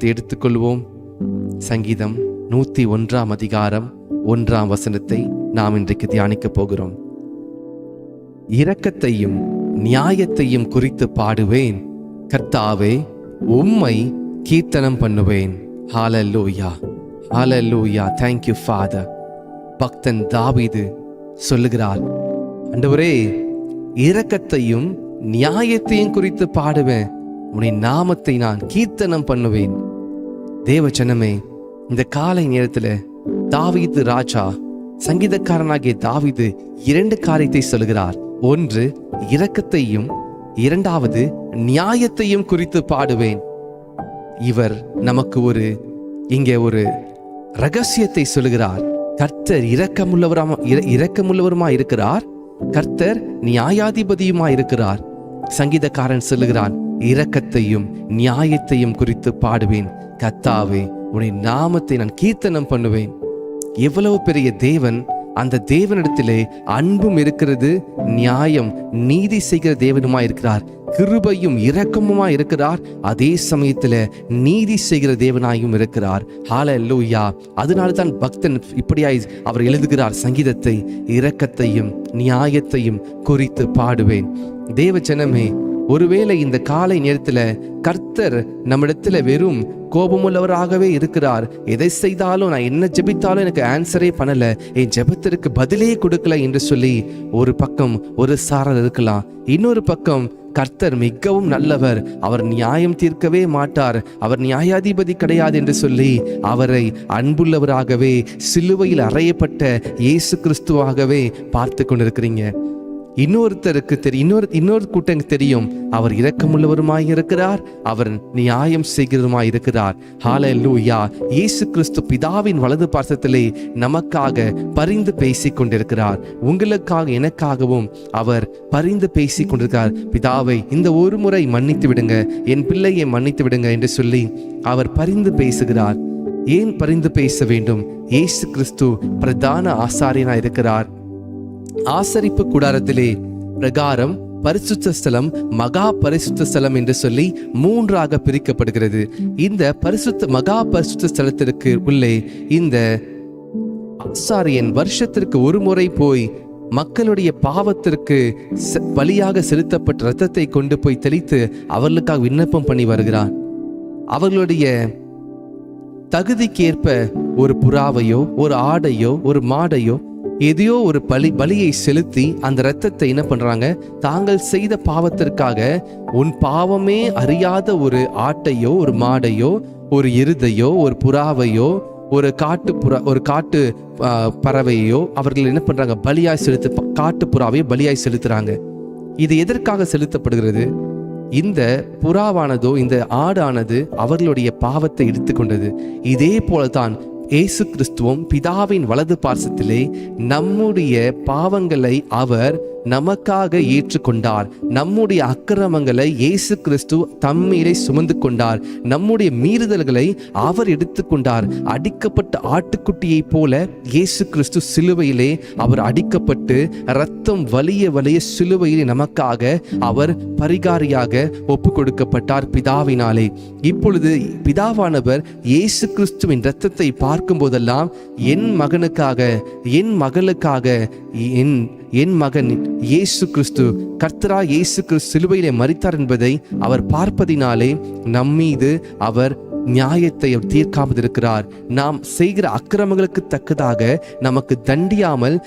எடுத்துக்கொள்வோம். சங்கீதம் 101 அதிகாரம் 1 நாம் இன்றைக்கு தியானிக்க போகிறோம். இரக்கத்தையும் நியாயத்தையும் குறித்து பாடுவேன், கர்த்தாவே உம்மை கீர்த்தனம் பண்ணுவேன். ஹல்லேலூயா, ஹல்லேலூயா. Thank you Father. பக்தன் தாவீது சொல்லுகிறார், ஆண்டவரே இரக்கத்தையும் நியாயத்தையும் குறித்து பாடுவேன், உன்னை நாமத்தை நான் கீர்த்தனம் பண்ணுவேன். தேவஜனமே, இந்த காலை நேரத்தில் தாவீது ராஜா, சங்கீதக்காரனாகிய தாவீது 2 காரியத்தை சொல்கிறார். ஒன்று, இரக்கத்தையும், இரண்டாவது நியாயத்தையும் குறித்து பாடுவேன். இவர் நமக்கு இங்கே ஒரு ரகசியத்தை சொல்லுகிறார். கர்த்தர் இரக்கமுள்ளவருமா இருக்கிறார், கர்த்தர் நியாயாதிபதியுமா இருக்கிறார். சங்கீதக்காரன் சொல்லுகிறான், இரக்கத்தையும் நியாயத்தையும் குறித்து பாடுவேன், கர்த்தாவே உன்னை நாமத்தை நான் கீர்த்தனம் பண்ணுவேன். எவ்வளவு பெரிய தேவன்! அந்த தேவனிடத்திலே அன்பும் இருக்கிறது, நியாயம் நீதி செய்கிற தேவனுமா இருக்கிறார், கிருபையும் இரக்கமுமா இருக்கிறார், அதே சமயத்துல நீதி செய்கிற தேவனாயும் இருக்கிறார். ஹல்லேலூயா. அதனால தான் பக்தன் இப்படியாய் அவர் எழுதுகிறார் சங்கீதத்தை, இரக்கத்தையும் நியாயத்தையும் குறித்து பாடுவேன். தேவ ஜனமே, ஒருவேளை இந்த காலை நேரத்துல கர்த்தர் நம்மிடத்துல வெறும் கோபமுள்ளவராகவே இருக்கிறார், எதை செய்தாலும் நான் என்ன ஜெபித்தாலும் எனக்கு ஆன்சரே பண்ணல, என் ஜெபத்திற்கு பதிலே கொடுக்கல என்று சொல்லி ஒரு பக்கம் ஒரு சாரல் இருக்கலாம். இன்னொரு பக்கம் கர்த்தர் மிகவும் நல்லவர், அவர் நியாயம் தீர்க்கவே மாட்டார், அவர் நியாயாதிபதி கிடையாது என்று சொல்லி அவரை அன்புள்ளவராகவே சிலுவையில் அறையப்பட்ட இயேசு கிறிஸ்துவாகவே பார்த்து கொண்டிருக்கிறீங்க. இன்னொருத்தருக்கு இன்னொரு கூட்டம் தெரியும், அவர் இரக்கமுள்ளவருமாய் இருக்கிறார், அவர் நியாயம் செய்கிறவருமாய் இருக்கிறார். ஹல்லேலூயா. இயேசு கிறிஸ்து பிதாவின் வலது பார்சத்திலே நமக்காக பரிந்து பேசிக் கொண்டிருக்கிறார். உங்களுக்காக எனக்காகவும் அவர் பரிந்து பேசிக் கொண்டிருக்கிறார். பிதாவை, இந்த ஒரு முறை மன்னித்து விடுங்க, என் பிள்ளையை மன்னித்து விடுங்க என்று சொல்லி அவர் பரிந்து பேசுகிறார். ஏன் பரிந்து பேச வேண்டும்? இயேசு கிறிஸ்து பிரதான ஆசாரியனாய் இருக்கிறார். ஆசரிப்பு கூடாரத்திலே பிரகாரம், பரிசுத்த ஸ்தலம், மகா பரிசுத்த ஸ்தலம் என்று சொல்லி 3ஆக பிரிக்கப்படுகிறது. இந்த மகா பரிசுத்த ஸ்தலத்திற்கு உள்ளே இந்த ஆசாரியன் வருஷத்திற்கு ஒரு முறை போய் மக்களுடைய பாவத்திற்கு பலியாக செலுத்தப்பட்ட இரத்தத்தை கொண்டு போய் தெளித்து அவர்களுக்காக விண்ணப்பம் பண்ணி வருகிறான். அவர்களுடைய தகுதிக்கேற்ப ஒரு புறாவையோ, ஒரு ஆடையோ, ஒரு மாடையோ, எதையோ ஒரு பலியை செலுத்தி அந்த இரத்தத்தை என்ன பண்றாங்க, தாங்கள் செய்த பாவத்திற்காக உன் பாவமே அறியாத ஒரு ஆட்டையோ, ஒரு மாடையோ, ஒரு எருதையோ, ஒரு புறாவையோ, ஒரு காட்டு பறவையோ அவர்கள் என்ன பண்றாங்க, பலியாய் காட்டு புறாவையோ பலியாய் செலுத்துறாங்க. இது எதற்காக செலுத்தப்படுகிறது? இந்த புறாவானதோ, இந்த ஆடானது அவர்களுடைய பாவத்தை எடுத்துக்கொண்டது. இதே போலதான் இயேசு கிறிஸ்துவும் பிதாவின் வலது பார்சத்திலே நம்முடைய பாவங்களை அவர் நமக்காக ஏற்றுக்கொண்டார். நம்முடைய அக்கிரமங்களை இயேசு கிறிஸ்து தம்மீரை சுமந்து கொண்டார். நம்முடைய மீறுதல்களை அவர் எடுத்துக்கொண்டார். அடிக்கப்பட்ட ஆட்டுக்குட்டியை போல இயேசு கிறிஸ்து சிலுவையிலே அவர் அடிக்கப்பட்டு இரத்தம் வலிய வலிய சிலுவையிலே நமக்காக அவர் பரிகாரியாக ஒப்பு கொடுக்கப்பட்டார் பிதாவினாலே. இப்பொழுது பிதாவானவர் இயேசு கிறிஸ்துவின் இரத்தத்தை பார்க்கும் போதெல்லாம் என் மகனுக்காக, என் மகளுக்காக, என் மகன் இயேசு கிறிஸ்து, கர்த்தரா இயேசு கிறிஸ்து சிலுவையிலே மரித்தார் என்பதை அவர் பார்ப்பதினாலே நம்மீது அவர் நியாயத்தை தீர்க்காமல் இருக்கிறார். நாம் செய்கிற அக்கிரமங்களுக்கு தக்கதாக நமக்கு தண்டியாமல்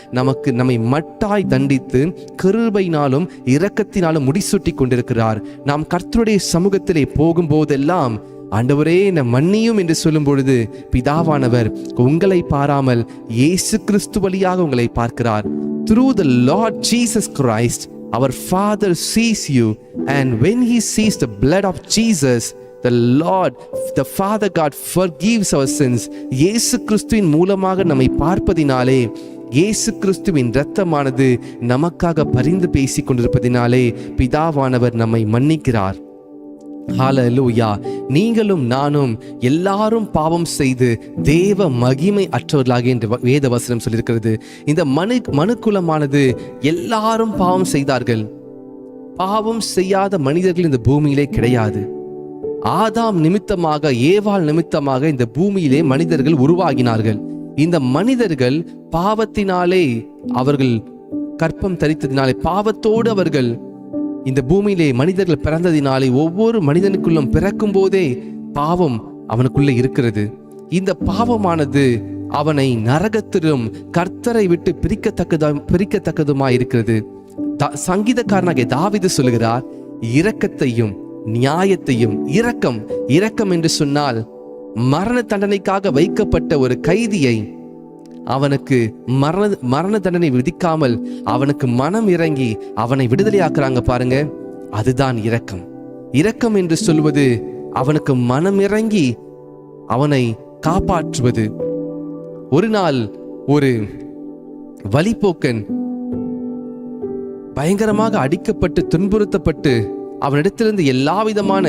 நம்மை மட்டாய் தண்டித்து கிருபையினாலும் இரக்கத்தினாலும் முடிசூட்டி கொண்டிருக்கிறார். நாம் கர்த்தருடைய சமூகத்திலே போகும்போதெல்லாம் ஆண்டவரே என்னை மன்னியும் என்று சொல்லும் பொழுது பிதாவானவர் உங்களை பாராமல் இயேசு கிறிஸ்து வழியாக உங்களை பார்க்கிறார். Through the Lord Jesus Christ, our Father sees you, and when He sees the blood of Jesus, the Father God forgives our sins. இயேசு கிறிஸ்துவின் மூலமாக நம்மை பார்ப்பதினாலே, இயேசு கிறிஸ்துவின் இரத்தமானது நமக்காக பரிந்து பேசிக் கொண்டிருப்பதினாலே பிதாவானவர் நம்மை மன்னிக்கிறார். ஹல்லேலூயா. நீங்களும் நானும் எல்லாரும் பாவம் செய்து தேவ மகிமை அற்றவர்களாக என்று வேத வசனம் சொல்லியிருக்கிறது. இந்த மனுக்குலமானது எல்லாரும் பாவம் செய்தார்கள். பாவம் செய்யாத மனிதர்கள் இந்த பூமியிலே கிடையாது. ஆதாம் நிமித்தமாக, ஏவாள் நிமித்தமாக இந்த பூமியிலே மனிதர்கள் உருவாகினார்கள். இந்த மனிதர்கள் பாவத்தினாலே, அவர்கள் கற்பம் தரித்ததினாலே, பாவத்தோடு அவர்கள் இந்த பூமியிலே மனிதர்கள் பிறந்ததினாலே, ஒவ்வொரு மனிதனுக்குள்ளும் பிறக்கும் போதே பாவம் அவனுக்குள்ளே இருக்கிறது. இந்த பாவமானது அவனை நரகத்திலும் கர்த்தரை விட்டு பிரிக்கத்தக்கதுமாய் இருக்கிறது. சங்கீதக்காரனாகிய தாவீது சொல்லுகிறார், இரக்கத்தையும் நியாயத்தையும், இரக்கம் என்று சொன்னால் மரண தண்டனைக்காக வைக்கப்பட்ட ஒரு கைதியை அவனுக்கு மரண தண்டனை விதிக்காமல் அவனுக்கு மனம் இறங்கி அவனை விடுதலையாக்குறாங்க பாருங்க. அதுதான் இரக்கம். இரக்கம் என்று சொல்வது அவனுக்கு மனம் இறங்கி அவனை காப்பாற்றுவது. ஒரு நாள் ஒரு வழிப்போக்கன் பயங்கரமாக அடிக்கப்பட்டு துன்புறுத்தப்பட்டு அவனிடத்திலிருந்து எல்லா விதமான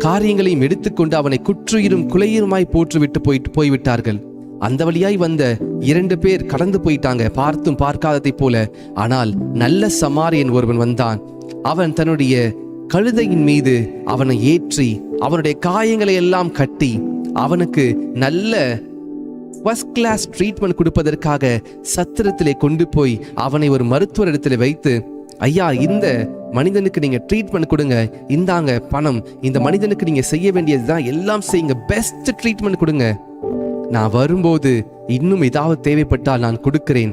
காரியங்களையும் எடுத்துக்கொண்டு அவனை குற்றுயிரும் குலையுருமாய் போற்றுவிட்டு போய்விட்டார்கள். அந்த வழியாய் வந்த 2 பேர் கடந்து போயிட்டாங்க, பார்த்தும் பார்க்காததை போல. ஆனால் நல்ல சமாரியன் ஒருவன் வந்தான். அவன் தன்னுடைய கழுதையின் மீது அவனை ஏற்றி அவனுடைய காயங்களை எல்லாம் கட்டி அவனுக்கு நல்ல ஃபர்ஸ்ட் கிளாஸ் ட்ரீட்மெண்ட் கொடுப்பதற்காக சத்திரத்திலே கொண்டு போய் அவனை ஒரு மருத்துவர் இடத்துல வைத்து, ஐயா, இந்த மனிதனுக்கு நீங்க ட்ரீட்மெண்ட் கொடுங்க, இந்தாங்க பணம், இந்த மனிதனுக்கு நீங்க செய்ய வேண்டியதுதான், எல்லாம் செய்யுங்க, பெஸ்ட் ட்ரீட்மெண்ட் கொடுங்க, நான் வரும்போது இன்னும் ஏதாவது தேவைப்பட்டால் நான் கொடுக்கிறேன்.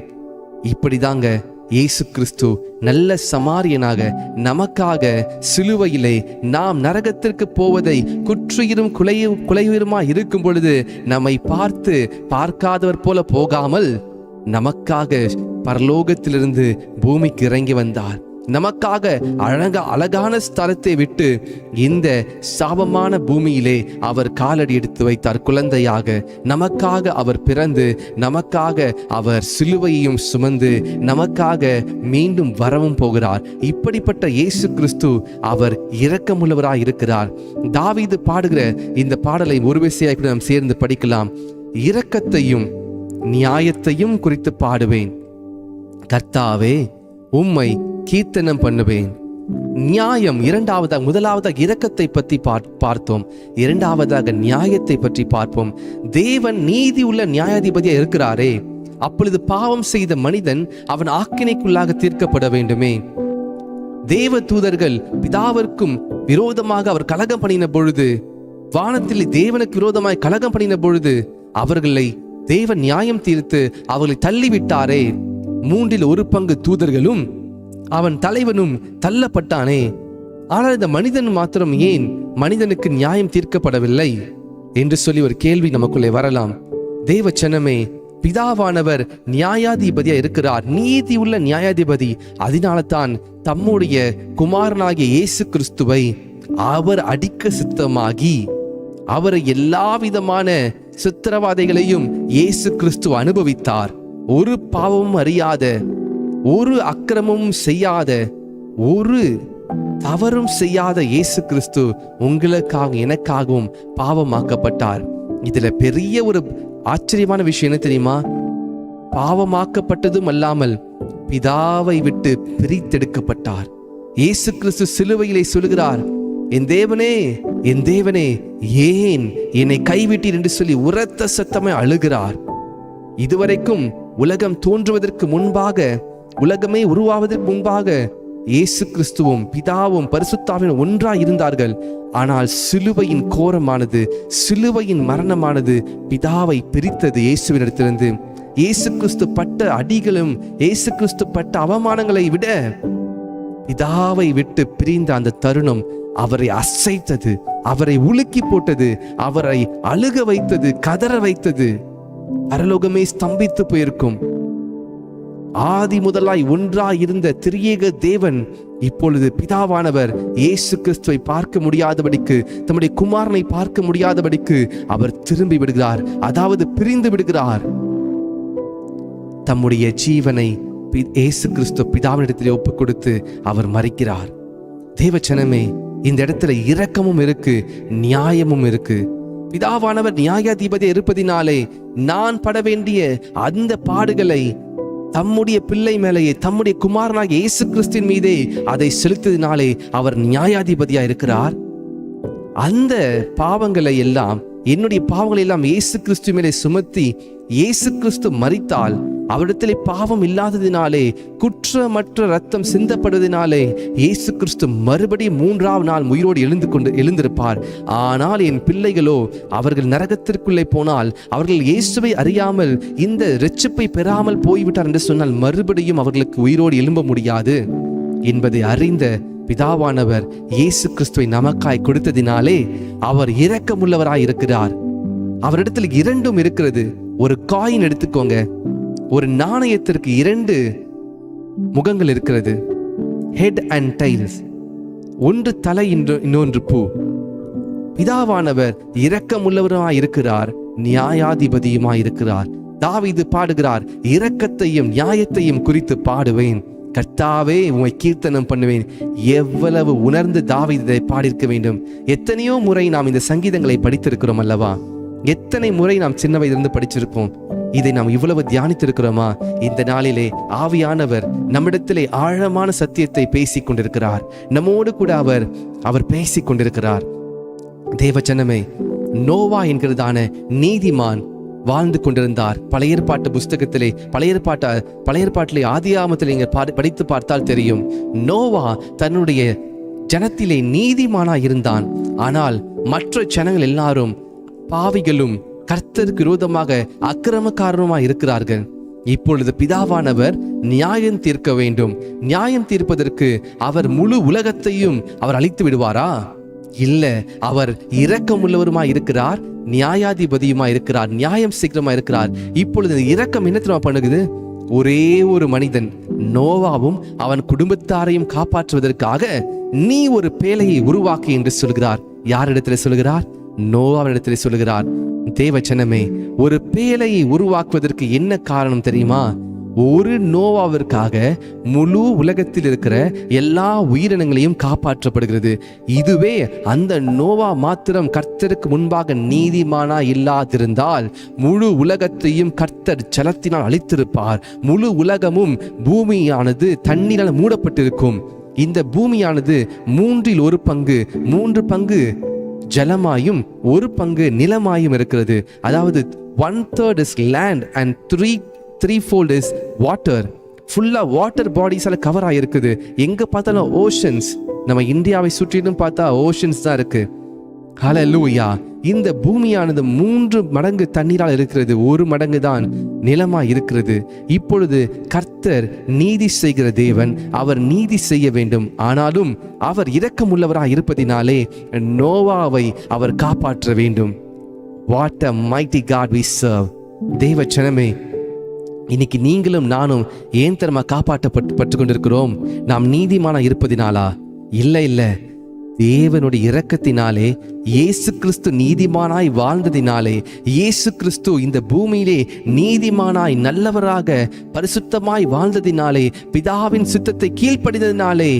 இப்படிதாங்க இயேசு கிறிஸ்து நல்ல சமாரியனாக நமக்காக சிலுவையிலே நாம் நரகத்திற்கு போவதை குற்றுயிரும் குலையுயிருமா இருக்கும் பொழுது நம்மை பார்த்து பார்க்காதவர் போல போகாமல் நமக்காக பரலோகத்திலிருந்து பூமிக்கு இறங்கி வந்தார். நமக்காக அழகான ஸ்தலத்தை விட்டு இந்த சாபமான பூமியிலே அவர் காலடி எடுத்து வைத்தார். குழந்தையாக நமக்காக அவர் பிறந்து, நமக்காக அவர் சிலுவையையும் சுமந்து, நமக்காக மீண்டும் வரவும் போகிறார். இப்படிப்பட்ட இயேசு கிறிஸ்து அவர் இரக்கமுள்ளவராய் இருக்கிறார். தாவீது பாடுகிற இந்த பாடலை ஒரு விசையாக நாம் சேர்ந்து படிக்கலாம். இரக்கத்தையும் நியாயத்தையும் குறித்து பாடுவேன், கர்த்தாவே உம்மை கீர்த்தனம் பண்ணுவேன். நியாயம் முதலாவதாக இரக்கத்தை பற்றி பார்த்தோம். இரண்டாவதாக நியாயத்தை பற்றி பார்ப்போம். தேவன் நீதி உள்ள நியாயாதிபதியா இருக்கிறாரே, அப்பொழுது பாவம் செய்த மனிதன் அவன் ஆக்கினைக்குள்ளாக தீர்க்கப்பட வேண்டுமே. தேவ தூதர்கள் பிதாவிற்கும் விரோதமாக அவர் கலகம் பண்ணின பொழுது, வானத்தில் தேவனுக்கு விரோதமாய் கலகம் பண்ணின பொழுது அவர்களை தேவன் நியாயம் தீர்த்து அவர்களை தள்ளிவிட்டாரே. 1/3 தூதர்களும் அவன் தலைவனும் தள்ளப்பட்டானே. ஆனால் இந்த மனிதன் மாத்திரம் ஏன் மனிதனுக்கு நியாயம் தீர்க்கப்படவில்லை என்று சொல்லி ஒரு கேள்வி நமக்குள்ளே வரலாம். தேவ ஜனமே, பிதாவானவர் நியாயாதிபதியா இருக்கிறார், நீதி உள்ள நியாயாதிபதி. அதனால தான் தம்முடைய குமாரனாகிய இயேசு கிறிஸ்துவை அவர் அடிக்க சித்தமாகி அவரை எல்லா விதமான சித்திரவாதைகளையும் இயேசு கிறிஸ்து அனுபவித்தார். ஒரு பாவமும் அறியாத, ஒரு அக்கிரமமும் செய்யாத, ஒரு தவறும் செய்யாத இயேசு கிறிஸ்து உங்களுக்காக எனக்காகவும் பாவமாக்கப்பட்டார். இதுல பெரிய ஒரு ஆச்சரியமான விஷயம் என்ன தெரியுமா? பாவமாக்கப்பட்டதும் அல்லாமல் பிதாவை விட்டு பிரித்தெடுக்கப்பட்டார். இயேசு கிறிஸ்து சிலுவையிலே சொல்கிறார், என் தேவனே, என் தேவனே, ஏன் என்னை கைவிட்டீர் என்று சொல்லி உரத்த சத்தமாய் அழுகிறார். இதுவரைக்கும் உலகம் தோன்றுவதற்கு முன்பாக, உலகமே உருவாவதற்கு முன்பாக இயேசு கிறிஸ்துவும் பிதாவும் பரிசுத்தாவியும் ஒன்றாய் இருந்தார்கள். ஆனால் சிலுவையின் கோரமானது, சிலுவையின் மரணமானது பிதாவை பிரித்தது. இயேசுவினிடத்திலிருந்து இயேசு கிறிஸ்து பட்ட அடிகளும் இயேசு கிறிஸ்து பட்ட அவமானங்களை விட பிதாவை விட்டு பிரிந்த அந்த தருணம் அவரை அசைத்தது, அவரை உலுக்கி போட்டது, அவரை அழுக வைத்தது, கதற வைத்தது. பரலோகமே ஸ்தம்பித்து போயிருக்கும். ஆதி முதலாய் ஒன்றாய் இருந்த திரியேக தேவன் இப்பொழுது பிதாவானவர் இயேசு கிறிஸ்துவை பார்க்க முடியாதபடிக்கு, தம்முடைய குமாரனை பார்க்க முடியாதபடிக்கு அவர் திரும்பி விடுகிறார், அதாவது பிரிந்து விடுகிறார். தம்முடைய ஜீவனை இயேசு கிறிஸ்து பிதாவினிடத்திலே ஒப்புக் கொடுத்து அவர் மரிக்கிறார். தேவச்சனமே, இந்த இடத்துல இரக்கமும் இருக்கு, நியாயமும் இருக்கு. பிதாவானவர் நியாயாதிபதி இருப்பதினாலே நான் பட வேண்டிய அந்த பாடுகளை தம்முடைய பிள்ளை மேலேயே, தம்முடைய குமாரனாகிய இயேசு கிறிஸ்துவின் மீதே அதை செலுத்தினாலே அவர் நியாயாதிபதியா இருக்கிறார். அந்த பாவங்களை எல்லாம், என்னுடைய பாவங்களை எல்லாம் இயேசு கிறிஸ்து மேலே சுமத்தி இயேசு கிறிஸ்து மரித்தால், அவரிடத்திலே பாவம் இல்லாததினாலே, குற்றமற்ற ரத்தம் சிந்தப்படுவதனாலே இயேசு கிறிஸ்து மறுபடியும் 3ஆம் நாள் உயிரோடு எழுந்திருப்பார். ஆனால் என் பிள்ளைகளோ அவர்கள் நரகத்திற்குள்ளே போனால், அவர்கள் இயேசுவை அறியாமல் இந்த இரட்சிப்பை பெறாமல் போய்விட்டார் என்று சொன்னால் மறுபடியும் அவர்களுக்கு உயிரோடு எழும்ப முடியாது என்பதை அறிந்த பிதாவானவர் இயேசு கிறிஸ்துவை நமக்காய் கொடுத்ததினாலே அவர் இரக்கமுள்ளவராய் இருக்கிறார். அவரிடத்தில் 2 இருக்கிறது. ஒரு காயின் எடுத்துக்கோங்க, ஒரு நாணயத்திற்கு 2 முகங்கள் இருக்கிறது, ஹெட் அண்ட் டைல்ஸ். ஒன்று தலை, இன்னொன்று பூ. பிதாவானவர் இரக்கமுள்ளவராய் இருக்கிறார், நியாயாதிபதியுமாய் இருக்கிறார். தாவீது பாடுகிறார், இரக்கத்தையும் நியாயத்தையும் குறித்து பாடுவேன், கர்த்தாவே உம்மை கீர்த்தனம் பண்ணுவேன். எவ்வளவு உணர்ந்து தாவீது பாடியிருக்க வேண்டும். எத்தனையோ முறை நாம் இந்த சங்கீதங்களை படித்திருக்கிறோம் அல்லவா? எத்தனை முறை நாம் சின்ன வயதிலிருந்து படிச்சிருப்போம். இதை நாம் இவ்வளவு தியானித்திருக்கிறோமா? இந்த நாளிலே ஆவியானவர் நம்மிடத்திலே ஆழமான சத்தியத்தை பேசிக் கொண்டிருக்கிறார். நம்மோடு கூட அவர் பேசிக் கொண்டிருக்கிறார். தேவஜனமே, நோவா என்கிறதான நீதிமான் வாழ்ந்து கொண்டிருந்தார். பழைய ஏற்பாட்டு புஸ்தகத்திலே, பழைய ஏற்பாட்டிலே ஆதியாகமத்திலே நீங்கள் படித்து பார்த்தால் தெரியும், நோவா தன்னுடைய ஜனத்திலே நீதிமானா இருந்தான். ஆனால் மற்ற ஜனங்கள் எல்லாரும் பாவிகளும் கர்த்தருக்கு விரோதமாக அக்கிரமக்காரருமாய் இருக்கிறார்கள். இப்பொழுது பிதாவானவர் நியாயம் தீர்க்க வேண்டும். நியாயம் தீர்ப்பதற்கு அவர் முழு உலகத்தையும் அவர் அழித்து விடுவாரா? இல்ல, அவர் இரக்கமுள்ளவருமாய் இருக்கிறார், நியாயாதிபதியுமா இருக்கிறார், நியாயம் சீக்கிரமா இருக்கிறார். இப்பொழுது இரக்கம் என்ன தெரியுமா பண்ணுகிறது? ஒரே ஒரு மனிதன் நோவாவும் அவன் குடும்பத்தாரையும் காப்பாற்றுவதற்காக நீ ஒரு பேழையை உருவாக்கு என்று சொல்கிறார். யாரிடத்துல சொல்கிறார்? நோவாவிடத்திலே சொல்கிறார். தேவச்சனமே, ஒரு பேழையை உருவாக்குவதற்கு என்ன காரணம் தெரியுமா? ஒரு நோவாவிற்காக முழு உலகத்தில் இருக்கிற எல்லா உயிரினங்களையும் காப்பாற்றப்படுகிறது. இதுவே அந்த நோவா மாத்திரம் கர்த்தருக்கு முன்பாக நீதிமானா இல்லாதிருந்தால் முழு உலகத்தையும் கர்த்தர் ஜலத்தினால் அழித்திருப்பார். முழு உலகமும், பூமியானது தண்ணீரால் மூடப்பட்டிருக்கும். இந்த பூமியானது 3 பங்கு ஜலமாயும் 1 பங்கு நிலமாயும் இருக்கிறது. அதாவது 1/3 is land and 3/4 is water. ஃபுல்லா வாட்டர் பாடிஸால கவர் ஆகிருக்குது. எங்க பார்த்தாலும் ஓஷன்ஸ். நம்ம இந்தியாவை சுற்றிலும் பார்த்தா ஓஷன்ஸ் தான் இருக்கு. ஹல்லேலூயா. இந்த பூமியானது 3 மடங்கு தண்ணீரால் இருக்கிறது, 1 மடங்கு தான் நிலமா இருக்கிறது. இப்பொழுது கர்த்தர் நீதி செய்கிற தேவன், அவர் நீதி செய்ய வேண்டும். ஆனாலும் அவர் இரக்கமுள்ளவராய் இருப்பதினாலே நோவாவை அவர் காப்பாற்ற வேண்டும். What a mighty God we serve. தேவ ஜனமே, இன்னைக்கு நீங்களும் நானும் ஏன் தரமா காப்பாற்றப்பட்டு கொண்டிருக்கிறோம்? நாம் நீதிமானா இருப்பதினாலா? இல்ல, தேவனுடைய இரக்கத்தினாலே, இயேசு கிறிஸ்து நீதிமானாய் வாழ்ந்ததினாலே, இயேசு கிறிஸ்து இந்த பூமியிலே நீதிமானாய் நல்லவராக பரிசுத்தமாய் வாழ்ந்ததினாலே, பிதாவின் சித்தத்தை கீழ்ப்படிந்ததினாலே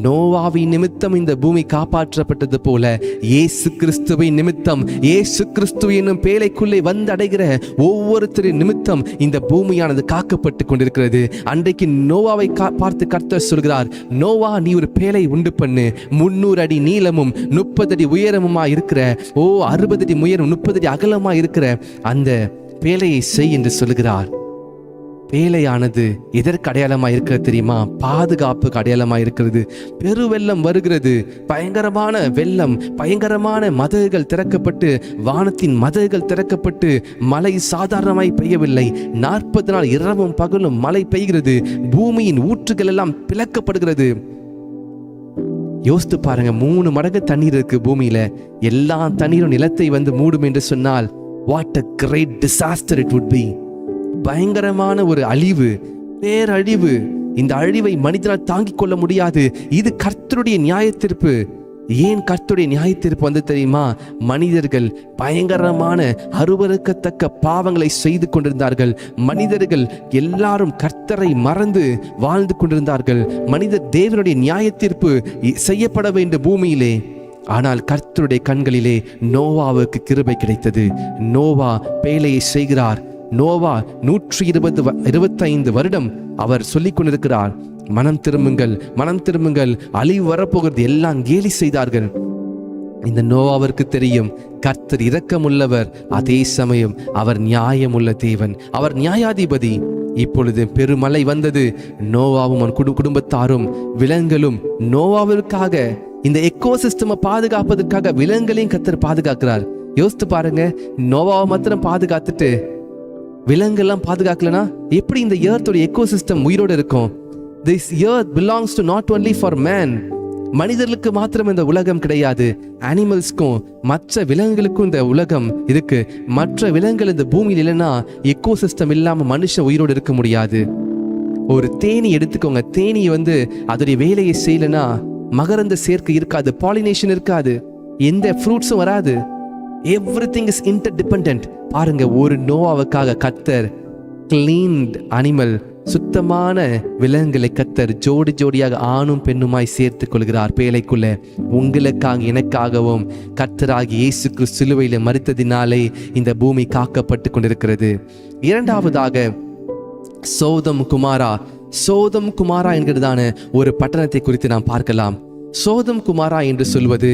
நோவாவின் நிமித்தம் இந்த பூமி காப்பாற்றப்பட்டது போல இயேசு கிறிஸ்துவின் நிமித்தம், இயேசு கிறிஸ்து என்னும் பேழைக்குள்ளே வந்து அடைகிற ஒவ்வொருத்தரின் நிமித்தம் இந்த பூமியானது காக்கப்பட்டு கொண்டிருக்கிறது. அன்றைக்கு நோவாவை பார்த்து கர்த்தர் சொல்கிறார், நோவா, நீ ஒரு பேழை உண்டு பண்ணு, 300 அடி நீளமும் 30 அடி உயரமுமா இருக்கிற, 60 அடி உயரம் 30 அடி அகலமா இருக்கிற அந்த பேழையை செய் என்று சொல்கிறார். பேழையானது எதற்கு அடையாளமாக இருக்கிறது தெரியுமா? பாதுகாப்புக்கு அடையாளமாக இருக்கிறது. பெருவெள்ளம் வருகிறது, பயங்கரமான வெள்ளம், பயங்கரமான மதகுகள் திறக்கப்பட்டு, வானத்தின் மதகுகள் திறக்கப்பட்டு மழை சாதாரணமாய் பெய்யவில்லை. 40 நாள் இரவும் பகலும் மழை பெய்கிறது. பூமியின் ஊற்றுகள் எல்லாம் பிளக்கப்படுகிறது. யோசித்து பாருங்க, 3 மடங்கு தண்ணீர் இருக்கு பூமியில. எல்லா தண்ணீரும் நிலத்தை வந்து மூடும் என்று சொன்னால் what a great disaster it would be. பயங்கரமான ஒரு அழிவு, பேரழிவு. இந்த அழிவை மனிதனால் தாங்கிக் கொள்ள முடியாது. இது கர்த்தருடைய நியாயத்தீர்ப்பு. ஏன் கர்த்தருடைய நியாயத்தீர்ப்பு வந்து தெரியுமா? மனிதர்கள் பயங்கரமான அருவருக்கத்தக்க பாவங்களை செய்து கொண்டிருந்தார்கள். மனிதர்கள் எல்லாரும் கர்த்தரை மறந்து வாழ்ந்து கொண்டிருந்தார்கள். மனிதர் தேவனுடைய நியாயத்தீர்ப்பு செய்யப்பட வேண்டும் பூமியிலே. ஆனால் கர்த்தருடைய கண்களிலே நோவாவுக்கு கிருபை கிடைத்தது. நோவா பேழையை செய்கிறார். நோவா 125 வருடம் அவர் சொல்லிக் கொண்டிருக்கிறார், மனம் திரும்புங்கள், மனம் திரும்புங்கள், அழிவு வரப்போகிறது. எல்லாம் கேலி செய்தார்கள். இந்த நோவாவிற்கு தெரியும் கர்த்தர் இரக்கமுள்ளவர், அதே சமயம் அவர் நியாயமுள்ள தேவன், அவர் நியாயாதிபதி. இப்பொழுது பெருமழை வந்தது. நோவாவும் குடும்பத்தாரும் விலங்குகளும் நோவாவிற்காக, இந்த எக்கோசிஸ்டமை பாதுகாப்பதற்காக விலங்குகளையும் கர்த்தர் பாதுகாக்கிறார். யோசித்து பாருங்க, நோவாவை மாத்திரம் பாதுகாத்துட்டு விலங்குலாம் பாதுகாக்கலனா எப்படி இந்த எர்த்தோட எக்கோசிஸ்டம் உயிரோடு இருக்கும்? This earth belongs to not only for man. மனிதர்களுக்கு மாத்திரம் இந்த உலகம் கிடையாது, அனிமல்ஸ்க்கும் மற்ற விலங்குகளுக்கும் இந்த உலகம் இருக்கு. மற்ற விலங்குகள் இந்த பூமியில் இல்லைன்னா எக்கோசிஸ்டம் இல்லாம மனுஷன் உயிரோடு இருக்க முடியாது. ஒரு தேனி எடுத்துக்கோங்க, தேனி அதோடைய வேலையை செய்யலனா மகரந்த சேர்க்கை இருக்காது, பாலினேஷன் இருக்காது, எந்த ஃப்ரூட்ஸும் வராது. Everything is interdependent. பாருங்க, ஒரு நோவாவுக்காக கர்த்தர் கிளீன்ட் அனிமல், சுத்தமான விலங்குகளை கர்த்தர் ஜோடி ஜோடியாக ஆணும் பெண்ணுமாய் சேர்த்து கொள்கிறார் பேழைக்குள்ள. உங்களுக்காக எனக்காகவும் கர்த்தராகி இயேசு கிறிஸ்து சிலுவையில மரித்ததினாலே இந்த பூமி காக்கப்பட்டு கொண்டிருக்கிறது. இரண்டாவதாக சோதம் குமாரா என்கிறதான ஒரு பட்டணத்தை குறித்து நாம் பார்க்கலாம். சோதம் குமாரா என்று சொல்வது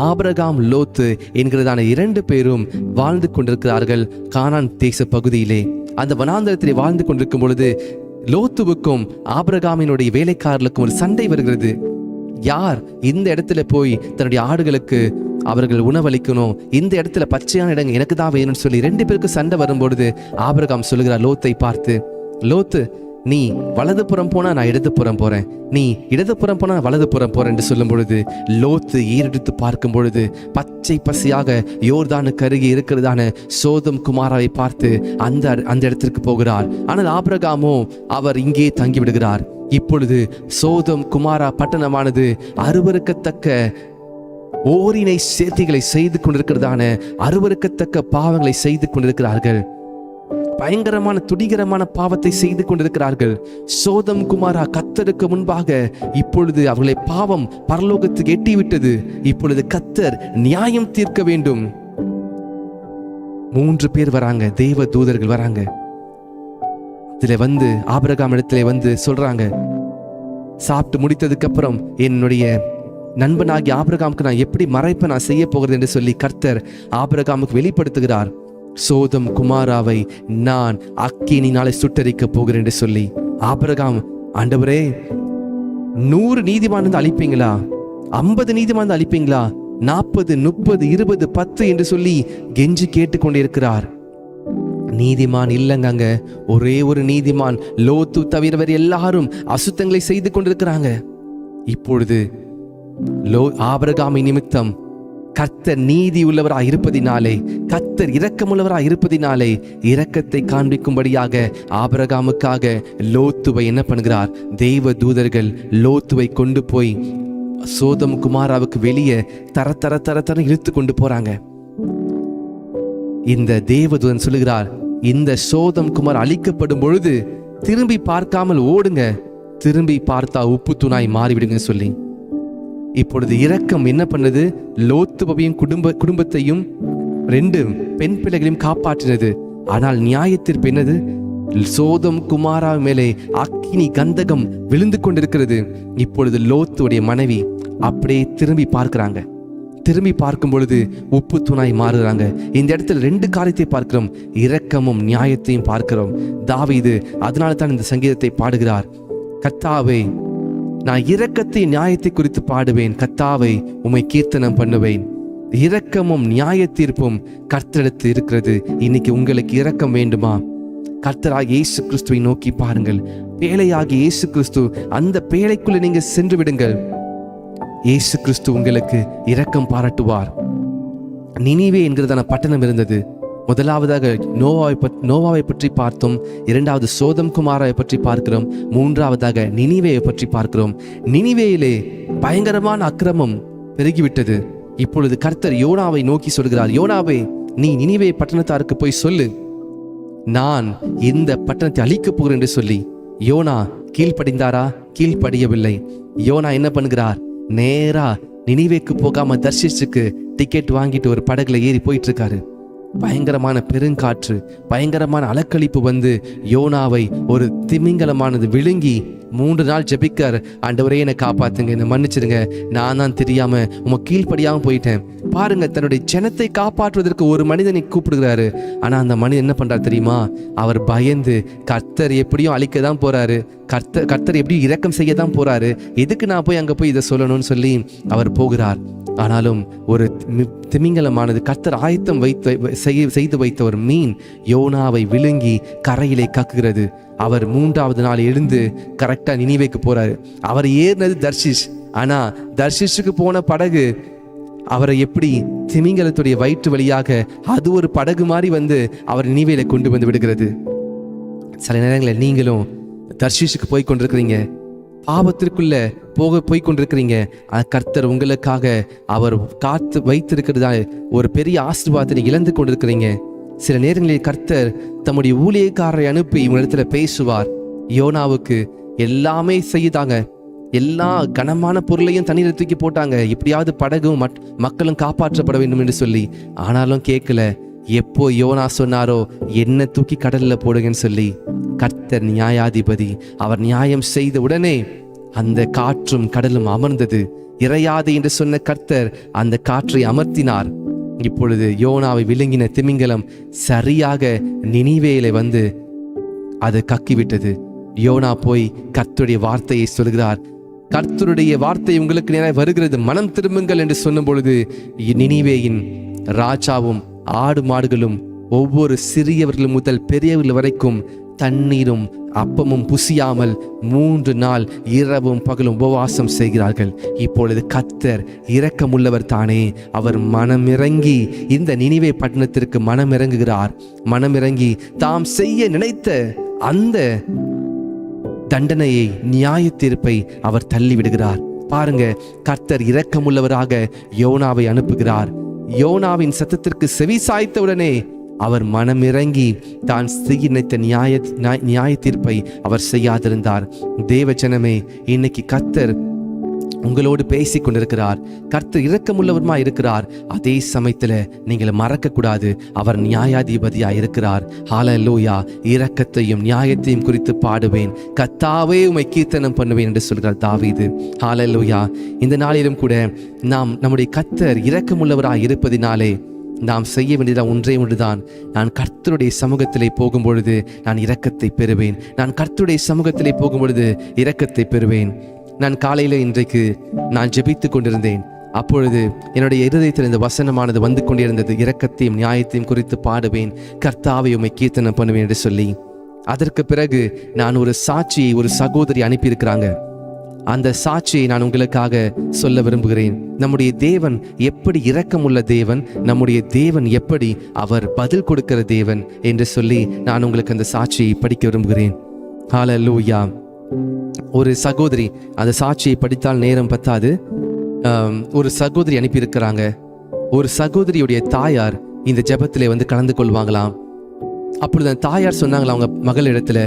ஆபிரகாம் லோத்து என்கிறதான 2 பேரும் வாழ்ந்து கொண்டிருக்கிறார்கள் கானான் தேச பகுதியிலே. அந்த வனாந்தரத்திலே வாழ்ந்து கொண்டிருக்கும் பொழுது லோத்துவுக்கும் ஆபிரகாமினுடைய வேலைக்காரர்களுக்கும் ஒரு சண்டை வருகிறது. யார் இந்த இடத்துல போய் தன்னுடைய ஆடுகளுக்கு அவர்கள் உணவளிக்கணும், இந்த இடத்துல பச்சையான இடங்க எனக்கு தான் வேணும்னு சொல்லி 2 பேருக்கு சண்டை வரும்பொழுது ஆபிரகாம் சொல்லுகிறார் லோத்தை பார்த்து, லோத்து நீ வலதுபுறம் போனா நான் இடதுபுறம் போறேன், நீ இடதுபுறம் போனா நான் வலதுபுறம் போறேன் என்று சொல்லும் பொழுது லோத்து ஏறெடுத்து பார்க்கும் பொழுது பச்சை பசியாக யோர்தானுக்கு அருகே இருக்கிறதான சோதம் குமாராவை பார்த்து அந்த இடத்திற்கு போகிறார். ஆனால் ஆபிரகாமோ அவர் இங்கே தங்கி விடுகிறார். இப்பொழுது சோதம் குமாரா பட்டணமானது அருவருக்கத்தக்க ஓரினை சேர்த்திகளை செய்து கொண்டிருக்கிறதான அருவருக்கத்தக்க பாவங்களை செய்து கொண்டிருக்கிறார்கள். பயங்கரமான துடிகரமான பாவத்தை செய்து கொண்டிருக்கிறார்கள். சோதம் குமாரா கர்த்தருக்கு முன்பாக இப்பொழுது அவர்களை பாவம் பரலோகத்துக்கு எட்டிவிட்டது. இப்பொழுது கர்த்தர் நியாயம் தீர்க்க வேண்டும். 3 பேர் வராங்க, தேவ தூதர்கள் வராங்க. இதுல ஆபிரகாம் இடத்துல சொல்றாங்க, சாப்பிட்டு முடித்ததுக்கு அப்புறம் என்னுடைய நண்பனாகி ஆபிரகாமுக்கு நான் எப்படி மறைப்பை நான் செய்ய போகிறது என்று சொல்லி கர்த்தர் ஆபிரகாமுக்கு வெளிப்படுத்துகிறார். சோதம் குமாராவை நான் அக்கினினாலே சுட்டரிக்க போகிறேன் என்று சொல்லி ஆபிரகாம், ஆண்டவரே 100 நீதிமான் அழிப்பீங்களா, 50 நீதிமான் அழிப்பீங்களா, 40 30 20 10 என்று சொல்லி கெஞ்சி கேட்டுக்கொண்டே இருக்கிறார். நீதிமான் இல்லைங்க, ஒரே ஒரு நீதிமான் லோத்து தவிர எல்லாரும் அசுத்தங்களை செய்து கொண்டிருக்கிறாங்க. இப்பொழுது ஆபிரகாமை நிமித்தம் கர்த்தர் நீதி உள்ளவராய் இருப்பதினாலே, கர்த்தர் இரக்கமுள்ளவராய் இருப்பதினாலே இரக்கத்தை காண்பிக்கும்படியாக ஆபிரகாமுக்காக லோத்துவை என்ன பண்ணுகிறார், தெய்வ தூதர்கள் லோத்துவை கொண்டு போய் சோதம் குமாராவுக்கு வெளியே தர இழுத்து கொண்டு போறாங்க. இந்த தேவதூதன் சொல்லுகிறார், இந்த சோதம் குமார் அழிக்கப்படும் பொழுது திரும்பி பார்க்காமல் ஓடுங்க, திரும்பி பார்த்தா உப்பு தூணாய் மாறிவிடுங்க சொல்லி. இப்பொழுது இரக்கம் என்ன பண்ணது, லோத்துவையும் குடும்பத்தையும் 2 பெண் பிள்ளைகளையும் காப்பாற்றினது. ஆனால் நியாயத்திற்கு என்னது, சோதம் குமாரா மேலே அக்கினி கந்தகம் விழுந்து கொண்டிருக்கிறது. இப்பொழுது லோத்துடைய மனைவி அப்படியே திரும்பி பார்க்கிறாங்க. திரும்பி பார்க்கும் பொழுது உப்பு தூணாய் மாறுறாங்க. இந்த இடத்துல 2 காரியத்தை பார்க்கிறோம், இரக்கமும் நியாயத்தையும் பார்க்கிறோம். தாவீது அதனால தான் இந்த சங்கீதத்தை பாடுகிறார், கர்த்தாவே நான் இரக்கத்தை நியாயத்தை குறித்து பாடுவேன், கர்த்தாவை உம்மை கீர்த்தனம் பண்ணுவேன். இரக்கமும் நியாய தீர்ப்பும் கர்த்தரிடத்து இருக்கிறது. இன்னைக்கு உங்களுக்கு இரக்கம் வேண்டுமா, கர்த்தராகிய இயேசு கிறிஸ்துவை நோக்கி பாருங்கள். பேழையாகிய இயேசு கிறிஸ்து, அந்த பேழைக்குள்ள நீங்க சென்று விடுங்கள். இயேசு கிறிஸ்து உங்களுக்கு இரக்கம் பாராட்டுவார். நினிவே என்கிறதான பட்டணம் இருந்தது. முதலாவதாக நோவாவை பற்றி பார்த்தோம், 2வது சோதம் குமாராவை பற்றி பார்க்கிறோம், 3வதாக நினிவேயை பற்றி பார்க்கிறோம். நினிவேயிலே பயங்கரமான அக்கிரமம் பெருகிவிட்டது. இப்பொழுது கர்த்தர் யோனாவை நோக்கி சொல்கிறார், யோனாவே நீ நினிவே பட்டணத்தாருக்கு போய் சொல்லு, நான் இந்த பட்டணத்தை அழிக்கப் போகிறேன் என்று சொல்லி. யோனா கீழ்ப்படிந்தாரா? கீழ்ப்படியவில்லை. யோனா என்ன பண்ணுகிறார், நேரா நினிவேக்கு போகாம தர்ஷீசுக்கு டிக்கெட் வாங்கிட்டு ஒரு படகுல ஏறி போயிட்டு இருக்காரு. பயங்கரமான பெருங்காற்று, பயங்கரமான அலக்களிப்பு யோனாவை ஒரு திமிங்கலமானது விழுங்கி 3 நாள் ஜெபிக்கார். ஆண்டவரே என்னை காப்பாத்துங்க, என்னை மன்னிச்சிடுங்க, நான் தான் தெரியாம உமக்கு கீழ்ப்படியாம போயிட்டேன். பாருங்க, தன்னுடைய ஜனத்தை காப்பாற்றுவதற்கு ஒரு மனிதனை கூப்பிடுகிறாரு. ஆனா அந்த மனிதன் என்ன பண்றாரு தெரியுமா? அவர் பயந்து, கர்த்தர் எப்படியும் அழிக்க தான் போறாரு, கர்த்தர் எப்படியும் இரக்கம் செய்ய தான் போறாரு, எதுக்கு நான் போய் அங்க போய் இதை சொல்லணும்னு சொல்லி அவர் போகிறார். ஆனாலும் ஒரு திமிங்கலமானது, கர்த்தர் ஆயத்தம் செய்து வைத்த ஒரு மீன் யோனாவை விழுங்கி கரையிலே கக்குகிறது. அவர் 3வது நாள் எழுந்து கரெக்டா நினிவேக்கு போறாரு. அவர் ஏறினது தர்ஷிஷ். ஆனா தர்ஷிஷுக்கு போன படகு அவரை எப்படி திமிங்கலத்துடைய வயிற்று வழியாக அது ஒரு படகு மாதிரி வந்து அவர் நினிவேல கொண்டு வந்து விடுகிறது. சில நேரங்களில் நீங்களும் தர்ஷிஷுக்கு போய் கொண்டிருக்கிறீங்க, பாவத்திற்குள்ள போய் கொண்டிருக்கிறீங்க. கர்த்தர் உங்களுக்காக அவர் காத்து வைத்திருக்கிறதா ஒரு பெரிய ஆசீர்வாதத்தை இழந்து கொண்டிருக்கிறீங்க. சில நேரங்களில் கர்த்தர் தம்முடைய ஊழியக்காரரை அனுப்பி உங்களிடத்துல பேசுவார். யோனாவுக்கு எல்லாமே செய்தாங்க, எல்லா கனமான பொருளையும் தண்ணீரை தூக்கி போட்டாங்க, எப்படியாவது படகும் மக்களும் காப்பாற்றப்பட வேண்டும் என்று சொல்லி. ஆனாலும் கேட்கல. எப்போ யோனா சொன்னாரோ என்ன தூக்கி கடல்ல போடுங்கன்னு சொல்லி, கர்த்தர் நியாயாதிபதி. அவர் நியாயம் செய்த உடனே அந்த காற்றும் கடலும் அமர்ந்தது. இறையாது என்று சொன்ன கர்த்தர் அந்த காற்றை அமர்த்தினார். இப்பொழுது யோனாவை விழுங்கின திமிங்கலம் சரியாக நினிவேல வந்து அது கக்கிவிட்டது. யோனா போய் கர்த்தருடைய வார்த்தையை சொல்கிறார். கர்த்தருடைய வார்த்தை உங்களுக்கு நேராக வருகிறது, மனம் திரும்புங்கள் என்று சொன்ன பொழுது நினிவேயின் ராஜாவும் ஆடு மாடுகளும் ஒவ்வொரு சிறியவர்கள் முதல் பெரியவர்கள் வரைக்கும் தண்ணீரும் அப்பமும் புசியாமல் 3 நாள் இரவும் பகலும் உபவாசம் செய்கிறார்கள். இப்பொழுது கர்த்தர் இரக்கமுள்ளவர் தானே, அவர் மனமிறங்கி இந்த நினிவே பட்டணத்திற்கு மனமிறங்குகிறார். மனமிறங்கி தாம் செய்ய நினைத்த அந்த தண்டனையை, நியாய தீர்ப்பை அவர் தள்ளிவிடுகிறார். பாருங்க, கர்த்தர் இரக்கமுள்ளவராக யோனாவை அனுப்புகிறார். யோனாவின் சத்தத்திற்கு செவி சாய்த்தவுடனே அவர் மனமிறங்கி தான் செய்ய நினைத்த நியாய தீர்ப்பை அவர் செய்யாதிருந்தார். தேவ ஜனமே, இன்னைக்கு கர்த்தர் உங்களோடு பேசி கொண்டிருக்கிறார். கர்த்தர் இரக்கமுள்ளவருமா இருக்கிறார். அதே சமயத்துல நீங்கள் மறக்க கூடாது, அவர் நியாயாதிபதியா இருக்கிறார். ஹல்லேலூயா. இரக்கத்தையும் நியாயத்தையும் குறித்து பாடுவேன், கர்த்தாவே உம்மை கீர்த்தனம் பண்ணுவேன் என்று சொல்கிறார் தாவீது. ஹல்லேலூயா. இந்த நாளிலும் கூட நாம் நம்முடைய கர்த்தர் இரக்கமுள்ளவராய் இருப்பதினாலே நாம் செய்ய வேண்டியது ஒன்றே ஒன்றுதான். நான் கர்த்தருடைய சமூகத்திலே போகும் பொழுது நான் இரக்கத்தை பெறுவேன். நான் கர்த்தருடைய சமூகத்திலே போகும் பொழுது இரக்கத்தை பெறுவேன். நான் காலையில இன்றைக்கு நான் ஜெபித்து கொண்டிருந்தேன். அப்பொழுது என்னுடைய இருதயத்தில் இந்த வசனமானது வந்து கொண்டிருந்தது, இரக்கத்தையும் நியாயத்தையும் குறித்து பாடுவேன், கர்த்தாவை உம்மை கீர்த்தனம் பண்ணுவேன் என்று சொல்லி. அதற்கு பிறகு நான் ஒரு சாட்சியை ஒரு சகோதரி அனுப்பியிருக்கிறாங்க. அந்த சாட்சியை நான் உங்களுக்காக சொல்ல விரும்புகிறேன். நம்முடைய தேவன் எப்படி இரக்கமுள்ள தேவன், நம்முடைய தேவன் எப்படி அவர் பதில் கொடுக்கிற தேவன் என்று சொல்லி நான் உங்களுக்கு அந்த சாட்சியை படிக்க விரும்புகிறேன். ஹல்லேலூயா. ஒரு சகோதரி, அந்த சாட்சியை படித்தால் நேரம் பத்தாது. ஒரு சகோதரி அனுப்பியிருக்கிறாங்க. ஒரு சகோதரியுடைய தாயார் இந்த ஜெபத்திலே வந்து கலந்து கொள்வாங்களாம். அப்பொழுது அந்த தாயார் சொன்னாங்களா அவங்க மகள் இடத்துல,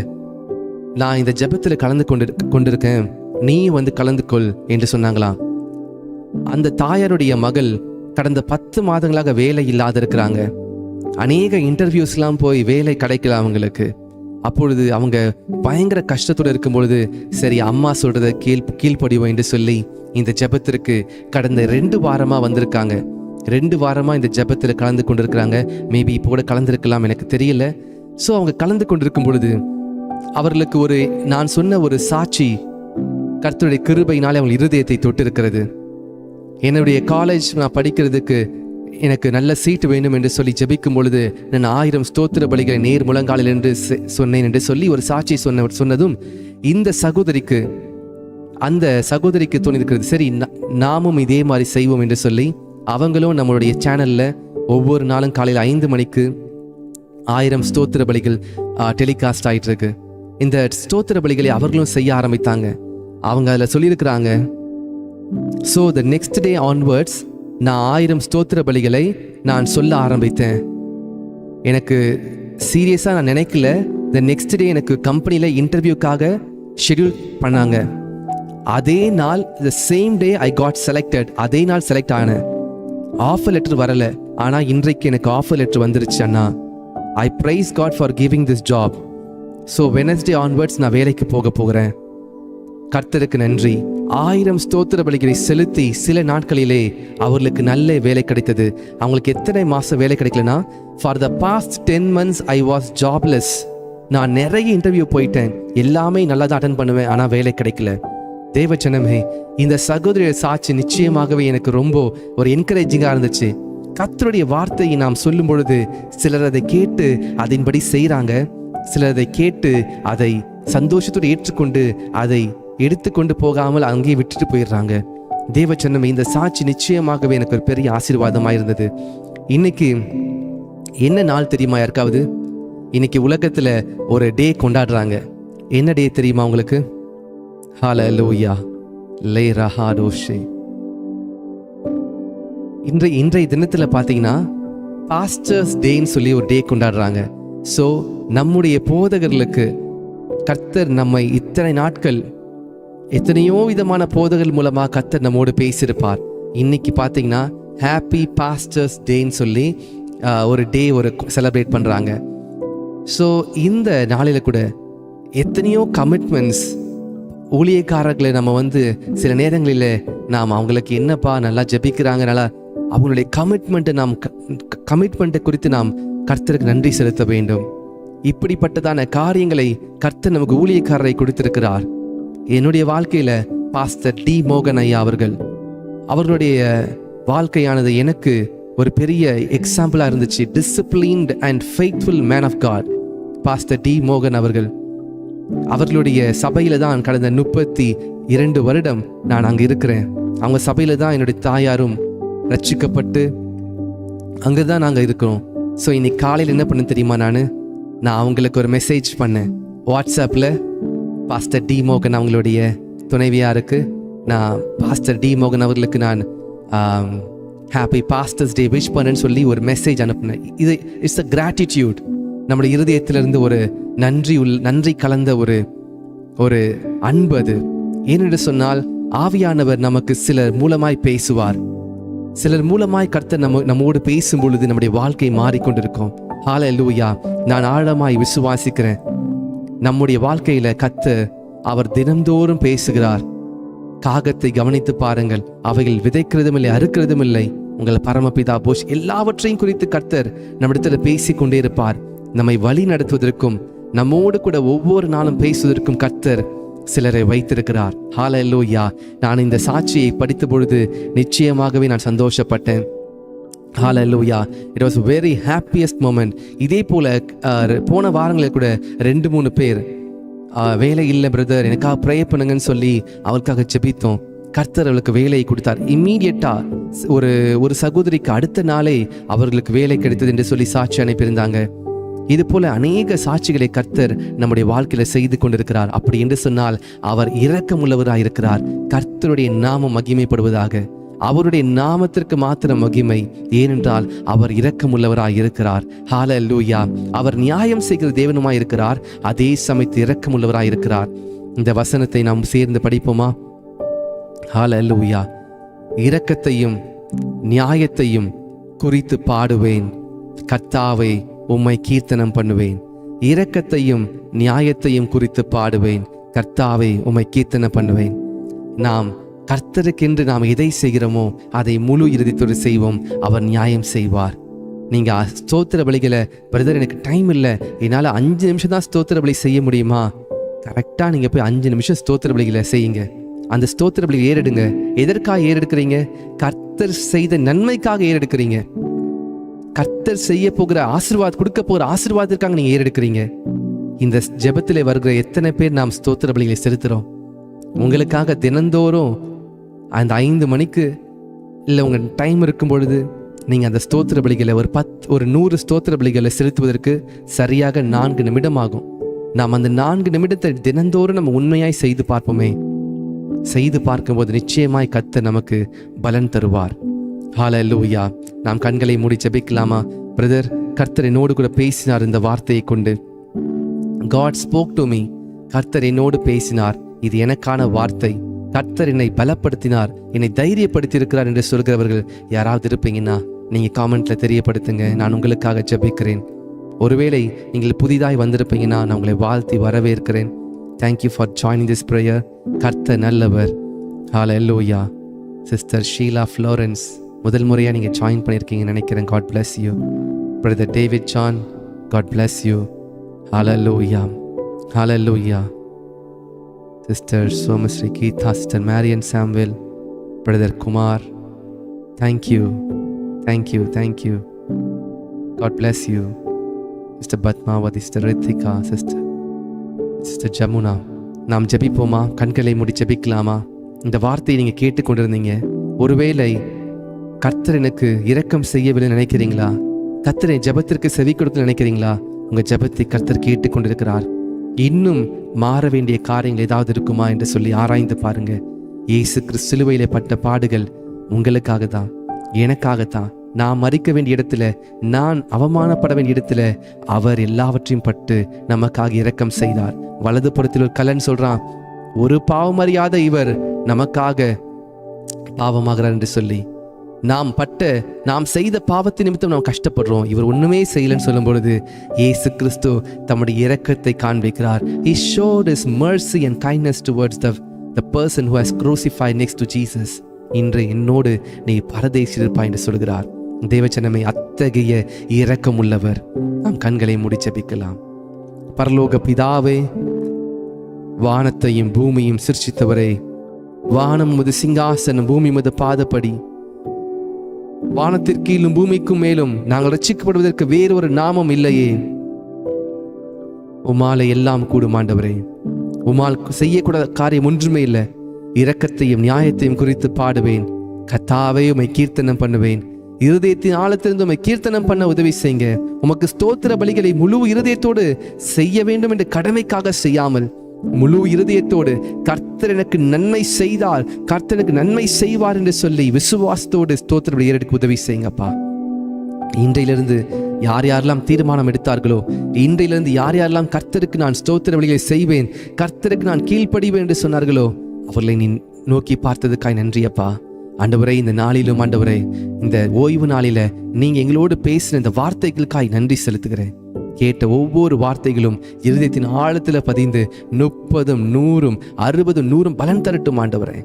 நான் இந்த ஜெபத்தில் கலந்து கொண்டிருக்கேன், நீ வந்து கலந்து கொள் என்று சொன்னாங்களாம். அந்த தாயாருடைய மகள் கடந்த 10 மாதங்களாக வேலை இல்லாத இருக்கிறாங்க. அநேக இன்டர்வியூஸ்லாம் போய் வேலை கிடைக்கல அவங்களுக்கு. அப்பொழுது அவங்க பயங்கர கஷ்டத்தோடு இருக்கும் பொழுது, சரி அம்மா சொல்றத கீழ்ப்படிவோம் என்று சொல்லி இந்த ஜெபத்திற்கு கடந்த 2 வாரமா வந்திருக்காங்க. 2 வாரமா இந்த ஜெபத்தில் கலந்து கொண்டிருக்கிறாங்க. மேபி இப்போ கூட கலந்துருக்கலாம், எனக்கு தெரியல. ஸோ அவங்க கலந்து கொண்டிருக்கும் பொழுது அவர்களுக்கு நான் சொன்ன ஒரு சாட்சி கர்த்தருடைய கிருபையினாலே அவங்க இருதயத்தை தொட்டு இருக்கிறது. என்னுடைய காலேஜ் நான் படிக்கிறதுக்கு எனக்கு நல்ல சீட்டு வேண்டும் என்று சொல்லி ஜெபிக்கும் பொழுது நான் 1000 ஸ்தோத்திர பலிகளை நேர் முழங்காலில் என்று சொன்னேன் என்று சொல்லி ஒரு சாட்சி சொன்னதும் இந்த சகோதரிக்கு, அந்த சகோதரிக்கு தோணிருக்கிறது, சரி நாமும் இதே மாதிரி செய்வோம் என்று சொல்லி அவங்களும் நம்மளுடைய சேனல்ல ஒவ்வொரு நாளும் காலையில் 5 மணிக்கு 1000 ஸ்தோத்திர பலிகள் டெலிகாஸ்ட் ஆயிட்டு இருக்கு. இந்த ஸ்தோத்திர பலிகளை அவர்களும் செய்ய ஆரம்பித்தாங்க. அவங்க அதில் சொல்லியிருக்கிறாங்க, so the next day onwards நான் 1000 ஸ்தோத்திர பலிகளை நான் சொல்ல ஆரம்பித்தேன். எனக்கு சீரியஸாக நான் நினைக்கல. த நெக்ஸ்ட் டே எனக்கு கம்பெனியில் இன்டர்வியூக்காக ஷெட்யூல் பண்ணாங்க. அதே நாள், the same day I got selected. அதே நாள் செலக்ட் ஆனேன். ஆஃபர் லெட்டர் வரலை, ஆனால் இன்றைக்கு எனக்கு ஆஃபர் லெட்டர் வந்துருச்சு அண்ணா. I praise God for giving this job. So Wednesday onwards நான் வேலைக்கு போகிறேன். கர்த்தருக்கு நன்றி. 1000 ஸ்தோத்திர பலிகளை செலுத்தி சில நாட்களிலே அவர்களுக்கு நல்ல வேலை கிடைத்தது. அவங்களுக்கு எத்தனை மாசம் வேலை கிடைக்கலனா, for the past 10 months I was jobless. நான் நிறைய இன்டர்வியூ போயிட்டேன், எல்லாமே நல்லா தான் அட்டன் பண்ணுவேன், ஆனால் வேலை கிடைக்கல. தேவச்சனமே, இந்த சகோதரிய சாட்சி நிச்சயமாகவே எனக்கு ரொம்ப ஒரு என்கரேஜிங்காக இருந்துச்சு. கர்த்தருடைய வார்த்தையை நாம் சொல்லும் பொழுது சிலர் அதை கேட்டு அதன்படி செய்கிறாங்க, சிலர் அதை கேட்டு அதை சந்தோஷத்தோடு ஏற்றுக்கொண்டு அதை எடுத்துக்கொண்டு போகாமல் அங்கேயே விட்டுட்டு போயிடுறாங்க. தேவச்சனமே, இந்த சாட்சி நிச்சயமாகவே எனக்கு ஒரு பெரிய ஆசீர்வாதமாக இருந்தது. இன்னைக்கு என்ன நாள் தெரியுமா யாருக்காவது? இன்னைக்கு உலகத்தில் ஒரு டே கொண்டாடுறாங்க. என்ன டே தெரியுமா உங்களுக்கு? ஹல்லேலூயா லே ரஹாடோஷே. இன்றைய தினத்தில் பார்த்தீங்கன்னா பாஸ்டர்ஸ் டேன்னு சொல்லி ஒரு டே கொண்டாடுறாங்க. ஸோ நம்முடைய போதகர்களுக்கு கர்த்தர் நம்மை இத்தனை நாட்கள் எத்தனையோ விதமான போதகர்கள் மூலமாக கர்த்தர் நம்மோடு பேசியிருப்பார். இன்னைக்கு பார்த்தீங்கன்னா ஹாப்பி பாஸ்டர்ஸ் டேன்னு சொல்லி ஒரு டே செலிப்ரேட் பண்ணுறாங்க. ஸோ இந்த நாளில் கூட எத்தனையோ கமிட்மெண்ட்ஸ், ஊழியக்காரர்களை நம்ம சில நேரங்களில் நாம் அவங்களுக்கு என்னப்பா நல்லா ஜெபிக்கிறாங்க, நல்லா அவங்களுடைய கமிட்மெண்ட்டை குறித்து நாம் கர்த்தருக்கு நன்றி செலுத்த வேண்டும். இப்படிப்பட்டதான காரியங்களை கர்த்தர் நமக்கு ஊழியக்காரரை கொடுத்திருக்கிறார். என்னுடைய வாழ்க்கையில பாஸ்டர் டி மோகன் ஐயா அவர்களுடைய வாழ்க்கையானது எனக்கு ஒரு பெரிய எக்ஸாம்பிளா இருந்துச்சு. Disciplined and faithful man of God pastor D மோகன் அவர்களுடைய சபையில தான் கடந்த 32 வருடம் நான் அங்கே இருக்கிறேன். அவங்க சபையில தான் என்னுடைய தாயாரும் ரட்சிக்கப்பட்டு அங்கதான் நாங்கள் இருக்கிறோம். ஸோ இன்னைக்கு காலையில் என்ன பண்ண தெரியுமா, நான் அவங்களுக்கு ஒரு மெசேஜ் பண்ணேன் வாட்ஸ்அப்பில். பாஸ்டர் டி மோகன் அவங்களுடைய துணைவியாருக்கு நான் பாஸ்டர் டி மோகன் அவர்களுக்கு நான் ஹாப்பி பாஸ்டர்ஸ் டே விஷ் பண்ணேன்னு சொல்லி ஒரு மெசேஜ் அனுப்பினேன். இது இட்ஸ் அ கிராட்டிடியூட். நம்முடைய இருதயத்திலிருந்து ஒரு நன்றி கலந்த ஒரு அன்பு அது. ஏனென்று சொன்னால் ஆவியானவர் நமக்கு சிலர் மூலமாய் பேசுவார். சிலர் மூலமாய் கர்த்தர் நம்மோடு பேசும் பொழுது நம்முடைய வாழ்க்கை மாறிக்கொண்டிருக்கும். ஹல்லேலூயா. நான் ஆழமாய் விசுவாசிக்கிறேன், நம்முடைய வாழ்க்கையில கர்த்தர் அவர் தினம்தோறும் பேசுகிறார். காகத்தை கவனித்து பாருங்கள், அவைகள் விதைக்கிறதும் இல்லை, அறுக்கிறதும் இல்லை, உங்கள் பரமபிதா போஷ் எல்லாவற்றையும் குறித்து கர்த்தர் நம்மிடத்துல பேசிக்கொண்டே இருப்பார். நம்மை வழி நடத்துவதற்கும் நம்மோடு கூட ஒவ்வொரு நாளும் பேசுவதற்கும் கர்த்தர் சிலரை வைத்திருக்கிறார். ஹல்லேலூயா. நான் இந்த சாட்சியை படித்த பொழுது நிச்சயமாகவே நான் சந்தோஷப்பட்டேன். Hallelujah. It was very happiest moment. இதே போல போன வாரங்களில் கூட 2-3 பேர் வேலை இல்லை பிரதர், எனக்காக ப்ரே பண்ணுங்கன்னு சொல்லி அவருக்காக ஜெபித்தோம். கர்த்தர் அவளுக்கு வேலையை கொடுத்தார். இம்மீடியட்டா ஒரு சகோதரிக்கு அடுத்த நாளே அவர்களுக்கு வேலை கிடைத்தது என்று சொல்லி சாட்சி அனுப்பியிருந்தாங்க. இது போல அநேக சாட்சிகளை கர்த்தர் நம்முடைய வாழ்க்கையில செய்து கொண்டிருக்கிறார். அப்படி என்று சொன்னால் அவர் இரக்கமுள்ளவராய் இருக்கிறார். கர்த்தருடைய நாமம் மகிமைப்படுவதாக. அவருடைய நாமத்திற்கு மாத்திரம் மகிமை, ஏனென்றால் அவர் இரக்கமுள்ளவராய் இருக்கிறார். ஹல்லேலூயா. அவர் நியாயம் செய்கிற தேவனுமாய் இருக்கிறார், அதே சமயத்தில் இரக்கமுள்ளவராய் இருக்கிறார். இந்த வசனத்தை நாம் சேர்ந்து படிப்போமா? ஹல்லேலூயா. இரக்கத்தையும் நியாயத்தையும் குறித்து பாடுவேன், கர்த்தாவே உம்மை கீர்த்தனம் பண்ணுவேன். இரக்கத்தையும் நியாயத்தையும் குறித்து பாடுவேன், கர்த்தாவே உம்மை கீர்த்தனம் பண்ணுவேன். நாம் கர்த்தருக்கென்று நாம் எதை செய்கிறோமோ அதை முழு இறுதித்தோடு செய்வோம், அவர் நியாயம் செய்வார். நீங்க ஸ்தோத்திர பலிகளை, பிரதர் எனக்கு டைம் இல்லை, என்னால் 5 நிமிஷம் தான் ஸ்தோத்திர பலி செய்ய முடியுமா? கரெக்டாக நீங்க போய் 5 நிமிஷம் ஸ்தோத்திர பலிகளை செய்யுங்க. அந்த ஸ்தோத்திர பலி ஏறெடுங்க. எதற்காக ஏறெடுக்கிறீங்க? கர்த்தர் செய்த நன்மைக்காக ஏறெடுக்கிறீங்க. கர்த்தர் செய்ய போகிற கொடுக்க போகிற ஆசீர்வாதத்திற்காக நீங்க ஏறெடுக்கிறீங்க. இந்த ஜெபத்திலே வருகிற எத்தனை பேர் நாம் ஸ்தோத்திர பலிகளை செலுத்துறோம்? உங்களுக்காக தினந்தோறும் அந்த 5 மணிக்கு இல்லை உங்கள் டைம் இருக்கும் பொழுது நீங்கள் அந்த ஸ்தோத்திர பலிகளை ஒரு 100 ஸ்தோத்திர பலிகளை செலுத்துவதற்கு சரியாக 4 நிமிடம் ஆகும். நாம் அந்த 4 நிமிடத்தை தினந்தோறும் நம்ம உண்மையாய் செய்து பார்ப்போமே. செய்து பார்க்கும்போது நிச்சயமாய் கர்த்தர் நமக்கு பலன் தருவார். ஹல்லேலூயா. நாம் கண்களை மூடி ஜெபிக்கலாமா? பிரதர், கர்த்தர் என்னோடு கூட பேசினார் இந்த வார்த்தையை கொண்டு. God spoke to me. கர்த்தர் என்னோடு பேசினார், இது எனக்கான வார்த்தை. கர்த்தர் என்னை பலப்படுத்தினார், என்னை தைரியப்படுத்தி இருக்கிறார் என்று சொல்கிறவர்கள் யாராவது இருப்பீங்கன்னா நீங்க காமெண்ட்ல தெரியப்படுத்துங்க. நான் உங்களுக்காக ஜெபிக்கிறேன். ஒருவேளை நீங்கள் புதிதாய் வந்திருப்பீங்கன்னா நான் உங்களை வாழ்த்தி வரவேற்கிறேன். Thank you for joining this prayer. கர்த்தர் நல்லவர். ஹல்லேலூயா. சிஸ்டர் ஷீலா ஃப்ளோரன்ஸ் முதல் முறையாக நீங்கள் ஜாயின் பண்ணியிருக்கீங்கன்னு நினைக்கிறேன். God bless you. Brother David John, God bless you. Hallelujah, hallelujah. Sister Somasri Geetha, sister Marian Samuel, brother Kumar, thank you, thank you, thank you. God bless you. Sister Padmavathi, sister Rithika, sister Jamuna. நாம் ஜெபிப்போமா? கண்களை மூடி ஜெபிக்கலாமா? இந்த வார்த்தையை நீங்கள் கேட்டுக்கொண்டிருந்தீங்க. ஒருவேளை கர்த்தர் எனக்கு இரக்கம் செய்யவில்லை நினைக்கிறீங்களா? கர்த்தரை ஜெபத்திற்கு செவி கொடுத்து நினைக்கிறீங்களா? உங்கள் ஜெபத்தை கர்த்தர் கேட்டுக்கொண்டிருக்கிறார். இன்னும் மாற வேண்டிய காரியங்கள் ஏதாவது இருக்குமா என்று சொல்லி ஆராய்ந்து பாருங்க. இயேசு கிறிஸ்து சிலுவையிலே பட்ட பாடுகள் உங்களுக்காக தான், எனக்காகத்தான். நான் மறிக்க வேண்டிய இடத்துல, நான் அவமானப்பட வேண்டிய இடத்துல அவர் எல்லாவற்றையும் பட்டு நமக்காக இரக்கம் செய்தார். வலது புறத்தில் ஒரு கல்லன் சொல்றான், ஒரு பாவம் அறியாத இவர் நமக்காக பாவமாகிறார் என்று சொல்லி. நாம் செய்த பாவத்தின் நிமித்தம் நாம் கஷ்டப்படுறோம், இவர் ஒண்ணுமே செய்யலன்னு சொல்லும் பொழுது இயேசு கிறிஸ்து தம்முடைய இரக்கத்தை காண்பிக்கிறார். He showed his mercy and kindness towards the person who has crucified next to Jesus. இன்று என்னோடு நீ பரதேசில் இருப்பாய் என்று சொல்கிறார். தேவஜனமே, அத்தகைய இரக்கம் உள்ளவர். நாம் கண்களை மூடி ஜெபிக்கலாம். பரலோக பிதாவே, வானத்தையும் பூமியும் சிருஷ்டித்தவரே, வானம் உமது சிங்காசனம், பூமி உமது பாதப்படி. வானத்திற்கீழும் பூமிக்கும் மேலும் நாங்கள் ரட்சிக்கப்படுவதற்கு வேறொரு நாமம் இல்லையே. உமாலை எல்லாம் கூடும் ஆண்டவரே. உமால் செய்யக்கூடாத காரியம் ஒன்றுமே இல்லை. இரக்கத்தையும் நியாயத்தையும் குறித்து பாடுவேன். கர்த்தாவே, உம்மை கீர்த்தனம் பண்ணுவேன். இருதயத்தின் ஆழத்திலிருந்து உம்மை கீர்த்தனம் பண்ண உதவி செய்யுங்க. உமக்கு ஸ்தோத்திர பலிகளை முழு இருதயத்தோடு செய்ய வேண்டும் என்று கடமைக்காக செய்யாமல், முழு இருதயத்தோடு கர்த்தர் எனக்கு நன்மை செய்தால் கர்த்தர் எனக்கு நன்மை செய்வார் என்று சொல்லி விசுவாசத்தோடு ஸ்தோத்திர பலி ஏறெடுக்க உதவி செய்யுங்கப்பா. இன்றையிலிருந்து யார் யாரெல்லாம் தீர்மானம் எடுத்தார்களோ, இன்றையிலிருந்து யார் யாரெல்லாம் கர்த்தருக்கு நான் ஸ்தோத்திர பலிகளை செய்வேன், கர்த்தருக்கு நான் கீழ்ப்படிவேன் என்று சொன்னார்களோ, அவர்களை நீ நோக்கி பார்த்ததுக்காய் நன்றியப்பா. ஆண்டவரே, இந்த நாளிலும் ஆண்டவரே, இந்த ஓய்வு நாளில நீங்க எங்களோடு பேசின இந்த வார்த்தைகளுக்காய் நன்றி செலுத்துகிறேன். கேட்ட ஒவ்வொரு வார்த்தைகளும் இருதயத்தின் ஆழத்துல பதிந்து 30, 100, 60, 100 பலன் தரட்டும் ஆண்டவரே.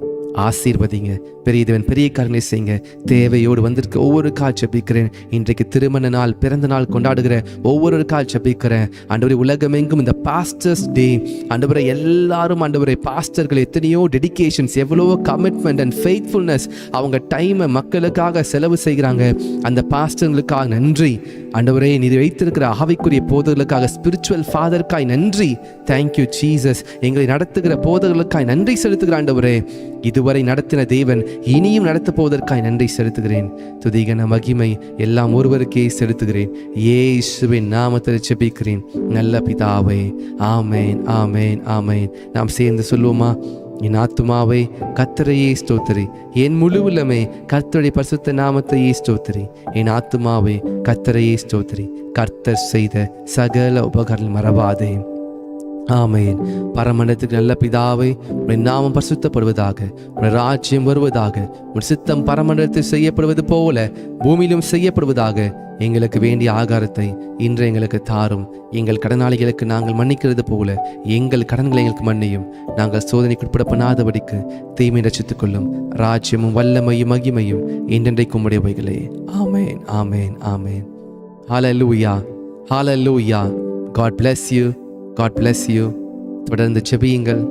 ஆசீர்வதிங்க. பெரிய தேவன் பெரிய காரியங்களை செய்யுங்க. தேவையோடு வந்திருக்க ஒவ்வொரு கால் ஜெபிக்கிறேன். இன்றைக்கு திருமண நாள், பிறந்த நாள் கொண்டாடுகிற ஒவ்வொரு கால் ஜெபிக்கிறேன். ஆண்டவரே, உலகமெங்கும் இந்த பாஸ்டர்ஸ் டே ஆண்டவரே, எல்லாரும் ஆண்டவரே, பாஸ்டர்கள் எத்தனையோ டெடிகேஷன்ஸ், எவ்வளோ கமிட்மெண்ட் அண்ட் ஃபெய்த்ஃபுல்னஸ், அவங்க டைமை மக்களுக்காக செலவு செய்கிறாங்க. அந்த பாஸ்டர்களுக்காக நன்றி ஆண்டவரே. நீ வைத்திருக்கிற ஆவிக்குரிய போதர்களுக்காக, ஸ்பிரிச்சுவல் ஃபாதருக்காய் நன்றி. Thank you Jesus. எங்களை நடத்துகிற போதர்களுக்காய் நன்றி செலுத்துகிற ஆண்டவரே. இதுவரை நடத்தின தேவன் இனியும் நடத்த போவதற்காய் நன்றி செலுத்துகிறேன். துதிகன மகிமை எல்லாம் ஒருவருக்கே செலுத்துகிறேன். இயேசுவின் நாமத்தில் ஜெபிக்கிறேன் நல்ல பிதாவே. ஆமேன், ஆமேன், ஆமேன். நாம் சேர்ந்து சொல்லுவோமா? என் ஆத்துமாவே கர்த்தரையே ஸ்தோத்திரி, என் முழு உள்ளமே கர்த்தருடைய பரிசுத்த நாமத்தையே ஸ்தோத்திரி. என் ஆத்துமாவே கர்த்தரையே ஸ்தோத்திரி, கர்த்தர் செய்த சகல உபகாரங்கள் மறவாதே. ஆமேன். பரமண்டலத்துக்கு நல்ல பிதாவே, உடைய நாமம் பரிசுத்தப்படுவதாக, உடைய ராஜ்யம் வருவதாக, உடைய சித்தம் பரமண்டலத்தில் செய்யப்படுவது போல பூமியிலும் செய்யப்படுவதாக. எங்களுக்கு வேண்டிய ஆகாரத்தை இன்று எங்களுக்கு தாரும். எங்கள் கடனாளிகளுக்கு நாங்கள் மன்னிக்கிறது போல எங்கள் கடன்களை எங்களுக்கு மன்னியும். நாங்கள் சோதனைக்கு உட்பட பண்ணாதபடிக்கு தீமை ரட்சித்துக் கொள்ளும். ராஜ்யமும் வல்லமையும் மகிமையும் என்றென்றைக்கும் உடையவைகளே. ஆமேன், ஆமேன், ஆமேன். ஹல்லேலூயா, ஹல்லேலூயா. God bless you. God bless you. தொடர்ந்து ஜெபியுங்கள்.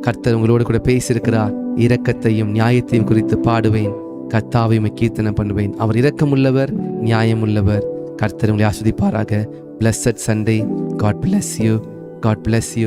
கர்த்தர் உங்களோடு கூட பேசியிருக்கிறார். இரக்கத்தையும் நியாயத்தையும் குறித்து பாடுவேன், கர்த்தாவையும் கீர்த்தனம் பண்ணுவேன். அவர் இரக்கமுள்ளவர், நியாயமுள்ளவர். கர்த்தர் உங்களை ஆசீர்வதிப்பாராக. Blessed Sunday. God bless you. God bless you.